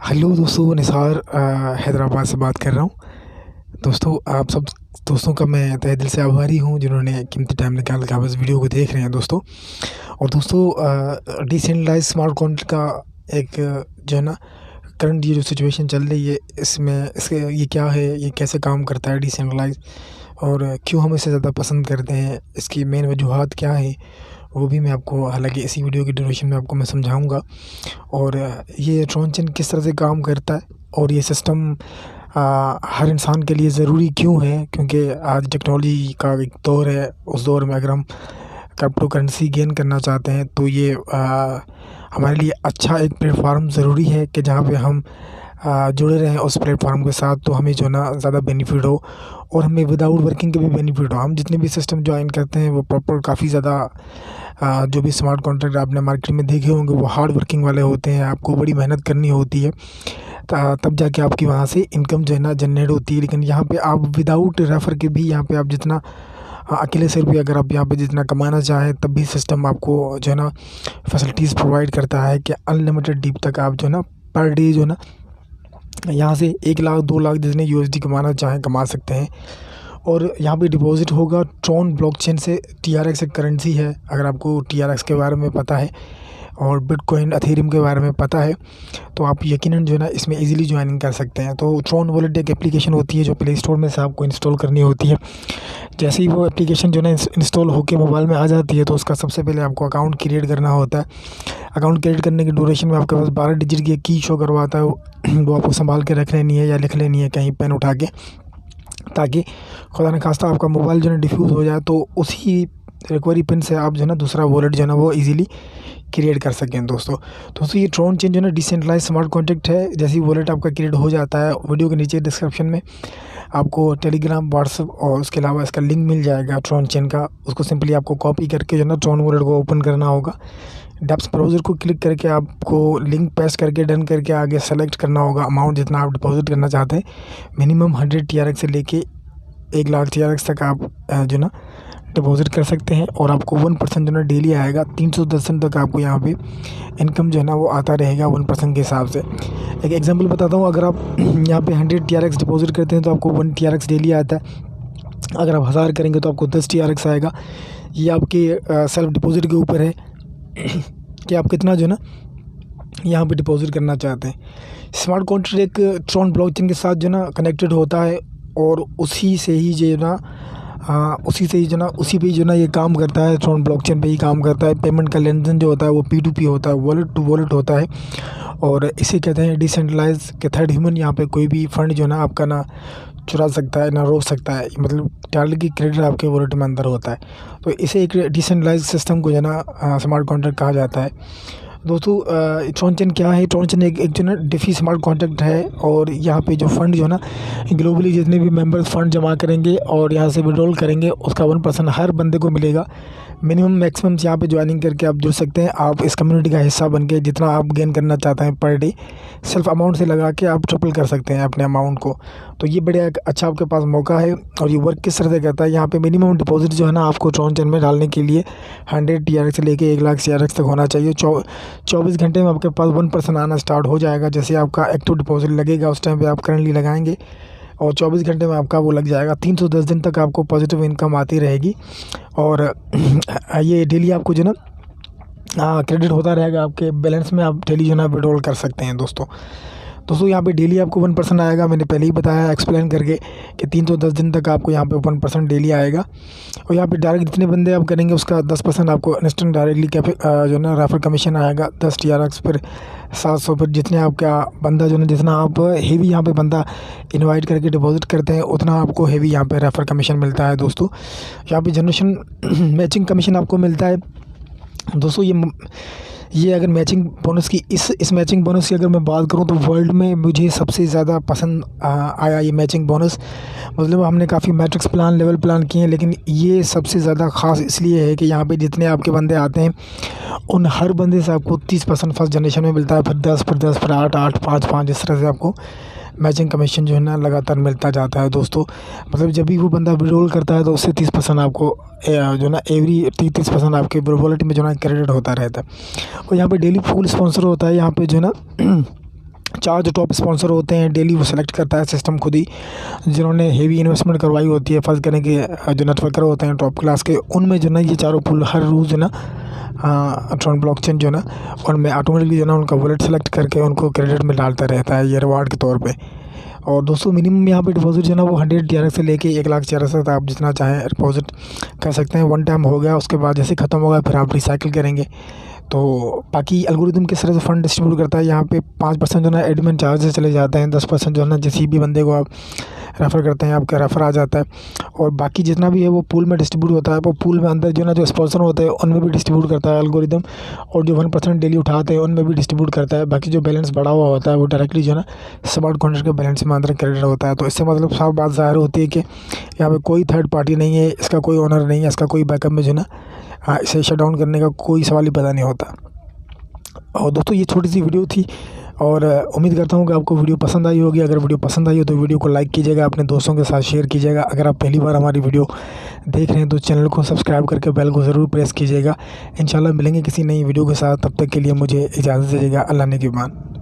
Hello दोस्तों, निसार हैदराबाद से बात कर रहा हूँ। दोस्तों, आप सब दोस्तों का मैं तहे दिल से आभारी हूँ जिन्होंने कीमती टाइम निकाल के आप इस वीडियो को देख रहे हैं दोस्तों। और दोस्तों, डिसेंट्रलाइज स्मार्ट कॉन्ट्रैक्ट का एक जो है ना करंट ये जो सिचुएशन चल रही है, इसमें इसके ये क्या है, ये कैसे काम करता है डिसेंट्रलाइज, और क्यों हम इसे ज़्यादा पसंद करते हैं, इसकी मेन वजूहात क्या है, वो भी मैं आपको हालांकि इसी वीडियो की ड्यूरेशन में आपको मैं समझाऊंगा। और ये ट्रॉन चेन किस तरह से काम करता है और ये सिस्टम हर इंसान के लिए ज़रूरी क्यों है, क्योंकि आज टेक्नोलॉजी का एक दौर है। उस दौर में अगर हम क्रिप्टो करेंसी गेन करना चाहते हैं तो ये हमारे लिए अच्छा एक प्लेटफार्म ज़रूरी है कि जहाँ पे हम जुड़े रहें उस प्लेटफार्म के साथ, तो हमें जो ना ज़्यादा बेनिफिट हो और हमें विदाउट वर्किंग के भी बेनिफिट हो। हम जितने भी सिस्टम ज्वाइन करते हैं वो प्रॉपर काफ़ी ज़्यादा जो भी स्मार्ट कॉन्ट्रैक्ट आपने मार्केट में देखे होंगे वो हार्ड वर्किंग वाले होते हैं। आपको बड़ी मेहनत करनी होती है तब जाके आपकी वहाँ से इनकम जो है ना जनरेट होती है। लेकिन यहाँ पे आप विदाउट रेफ़र के भी यहाँ पे आप जितना अकेले से रुपये अगर आप यहाँ पे जितना कमाना चाहें तब भी सिस्टम आपको जो है ना फैसिलिटीज़ प्रोवाइड करता है कि अनलिमिटेड डीप तक आप जो है ना पर डे जो है ना यहाँ से 1 लाख 2 लाख जितने यूएसडी कमाना चाहें कमा सकते हैं। और यहाँ पे डिपॉज़िट होगा ट्रॉन ब्लॉकचेन से। टीआरएक्स एक करेंसी है, अगर आपको टीआरएक्स के बारे में पता है और बिटकॉइन एथेरियम के बारे में पता है तो आप यकीनन जो है ना इसमें इजीली ज्वाइनिंग कर सकते हैं। तो ट्रॉन वॉलेट एक एप्लीकेशन होती है जो प्ले स्टोर में से आपको इंस्टॉल करनी होती है। जैसे ही वो एप्लीकेशन जो है ना इंस्टॉल होकर मोबाइल में आ जाती है तो उसका सबसे पहले आपको अकाउंट क्रिएट करना होता है। अकाउंट क्रिएट करने की ड्यूरेशन में आपके पास 12 डिजिट की एक की शो करवाता है, वो आपको संभाल के रख लेनी है या लिख लेनी है कहीं पेन उठा के, ताकि खुदा न खास्ता आपका मोबाइल जो है डिफ्यूज़ हो जाए तो उसी रिकवरी पिन से आप जो है ना दूसरा वॉलेट जो है ना वो इजीली क्रिएट कर सकें। दोस्तों ये ट्रॉन चेन जो है ना डिसेंट्रलाइज स्मार्ट कॉन्ट्रैक्ट है। जैसे ही वॉलेट आपका क्रिएट हो जाता है, वीडियो के नीचे डिस्क्रिप्शन में आपको टेलीग्राम, व्हाट्सएप और उसके अलावा इसका लिंक मिल जाएगा ट्रॉन चेन का। उसको सिंपली आपको कॉपी करके जो है ना ट्रॉन वॉलेट को ओपन करना होगा। डेप्स ब्राउज़र को क्लिक करके आपको लिंक पेस्ट करके डन करके आगे सेलेक्ट करना होगा अमाउंट जितना आप डिपॉजिट करना चाहते हैं। मिनिमम 100 टीआरएक्स से लेके 1 लाख टीआरएक्स तक आप जो ना डिपॉजिट कर सकते हैं और आपको 1% जो ना डेली आएगा। 310 दिन तक आपको यहाँ पे इनकम जो है ना वो आता रहेगा 1% के हिसाब से। एक एग्जांपल बताता हूँ, अगर आप यहाँ पे 100 टीआरएक्स डिपॉजिट करते हैं तो आपको 1 टीआरएक्स डेली आता है। अगर आप 1000 करेंगे तो आपको 10 टीआरएक्स आएगा। ये आपके सेल्फ डिपॉजिट के ऊपर है कि आप कितना जो ना यहाँ पे डिपॉजिट करना चाहते हैं। स्मार्ट कॉन्ट्रैक्ट एक ट्रॉन ब्लॉकचेन के साथ जो ना कनेक्टेड होता है और उसी से ही जो ना उसी पे जो ना ये काम करता है। ट्रॉन ब्लॉकचेन पे ही काम करता है। पेमेंट का लेन देन जो होता है वो P2P होता है, वॉलेट टू वॉलेट होता है। और इसे कहते हैं डिसेंट्रलाइज के थर्ड ह्यूमन। यहाँ पे कोई भी फंड जो ना आपका ना चुरा सकता है ना रोक सकता है, मतलब डायरेक्टली क्रेडिट आपके वॉलेट में अंदर होता है। तो इसे एक डिसेंट्रलाइज सिस्टम को जो ना स्मार्ट कॉन्ट्रैक्ट कहा जाता है। दोस्तों, ट्रॉन चेन क्या है? ट्रॉन चेन एक जो ना डिफी स्मार्ट कॉन्ट्रैक्ट है और यहाँ पे जो फंड जो है ना ग्लोबली जितने भी मेंबर्स फंड जमा करेंगे और यहाँ से विड्रॉल करेंगे उसका 1% हर बंदे को मिलेगा। मिनिमम मैक्सिमम यहाँ पे ज्वाइनिंग करके आप जुड़ सकते हैं। आप इस कम्युनिटी का हिस्सा बन के जितना आप गेन करना चाहते हैं पर डे सेल्फ अमाउंट से लगा के आप ट्रिपल कर सकते हैं अपने अमाउंट को। तो ये बढ़िया अच्छा आपके पास मौका है। और ये वर्क किस तरह से करता है, यहाँ पे मिनिमम डिपॉजिट जो है ना आपको ट्रॉन चेन में डालने के लिए 100 टीआरएक्स से लेके 1 लाख टीआरएक्स तक होना चाहिए। 24 घंटे में आपके पास 1% आना स्टार्ट हो जाएगा। जैसे आपका एक्टिव डिपॉजिट लगेगा उस टाइम पे आप करंटली लगाएंगे और 24 घंटे में आपका वो लग जाएगा। 310 दिन तक आपको पॉजिटिव इनकम आती रहेगी और ये डेली आपको जो ना क्रेडिट होता रहेगा आपके बैलेंस में। आप डेली जो ना विड्रॉल कर सकते हैं। दोस्तों यहाँ पे डेली आपको 1% आएगा। मैंने पहले ही बताया एक्सप्लेन करके कि 310 दिन तक आपको यहाँ पे 1% डेली आएगा। और यहाँ पे डायरेक्ट जितने बंदे आप करेंगे उसका 10% आपको इंस्टेंट डायरेक्टली जो ना रेफर कमीशन आएगा 10 टीआरएक्स फिर 700 फिर जितने आपका बंदा जो ना जितना आप हेवी यहाँ पे बंदा इनवाइट करके डिपॉजिट करते हैं उतना आपको हेवी यहाँ पे रेफर कमीशन मिलता है। दोस्तों यहाँ पे जनरेशन मैचिंग कमीशन आपको मिलता है। दोस्तों ये अगर मैचिंग बोनस की इस मैचिंग बोनस की अगर मैं बात करूं तो वर्ल्ड में मुझे सबसे ज़्यादा पसंद आया ये मैचिंग बोनस। मतलब हमने काफ़ी मैट्रिक्स प्लान लेवल प्लान किए हैं लेकिन ये सबसे ज़्यादा ख़ास इसलिए है कि यहाँ पे जितने आपके बंदे आते हैं उन हर बंदे से आपको 30% फर्स्ट जनरेशन में मिलता है, फिर 10 फिर 10 फिर 8 8 5 5 इस तरह से आपको मैचिंग कमीशन जो है ना लगातार मिलता जाता है। दोस्तों मतलब जब भी वो बंदा विड्रॉल करता है तो उससे 30% आपको जो ना एवरी 30% आपके वॉलेट में जो ना क्रेडिट होता रहता है। और यहाँ पे डेली फुल स्पॉन्सर होता है। यहाँ पे जो ना 4 जो टॉप स्पॉन्सर होते हैं डेली वो सेलेक्ट करता है सिस्टम खुद ही, जिन्होंने हेवी इन्वेस्टमेंट करवाई होती है फर्स्ट करने के जो नेटवर्कर होते हैं टॉप क्लास के, उनमें जो ना ये चारों पूल हर रोज़ जो ना ट्रॉन ब्लॉकचेन जो ना उनमें ऑटोमेटिकली जो ना उनका वॉलेट सेलेक्ट करके उनको क्रेडिट में डालता रहता है ये रिवार्ड के तौर पे। और दोस्तों मिनिमम यहाँ पे डिपॉजिट जो है ना वो 100 TRX से लेके 1 लाख TRX तक आप जितना चाहें डिपॉजिट कर सकते हैं। वन टाइम हो गया, उसके बाद जैसे ख़त्म होगा फिर आप रिसाइकिल करेंगे। तो बाकी एल्गोरिदम किस तरह से फ़ंड डिस्ट्रीब्यूट करता है, यहाँ पे 5% जो ना एडमिन चार्जेस चले जाते हैं, 10% जो है ना किसी भी बंदे को आप रेफ़र करते हैं आपका रेफ़र आ जाता है, और बाकी जितना भी है वो पूल में डिस्ट्रीब्यूट होता है। वो पूल में अंदर जो ना जो स्पॉन्सर होते हैं उनमें भी डिस्ट्रीब्यूट करता है एल्गोरिदम, और जो 1% डेली उठाते हैं उनमें भी डिस्ट्रीब्यूट करता है। बाकी जो बैलेंस बढ़ा हुआ होता है वो डायरेक्टली जो है ना स्मार्ट कॉन्ट्रैक्ट के बैलेंस में अंदर क्रेडिट होता है। तो इससे मतलब साफ बात ज़ाहिर होती है कि यहाँ पे कोई थर्ड पार्टी नहीं है, इसका कोई ओनर नहीं है, इसका कोई बैकअप में जो है ना इसे शट डाउन करने का कोई सवाल ही पैदा नहीं होता। और दोस्तों ये छोटी सी वीडियो थी, और उम्मीद करता हूँ कि आपको वीडियो पसंद आई होगी। अगर वीडियो पसंद आई हो तो वीडियो को लाइक कीजिएगा, अपने दोस्तों के साथ शेयर कीजिएगा। अगर आप पहली बार हमारी वीडियो देख रहे हैं तो चैनल को सब्सक्राइब करके बेल को ज़रूर प्रेस कीजिएगा। इंशाल्लाह मिलेंगे किसी नई वीडियो के साथ, तब तक के लिए मुझे इजाज़त दीजिएगा। अल्लाह ने की मान।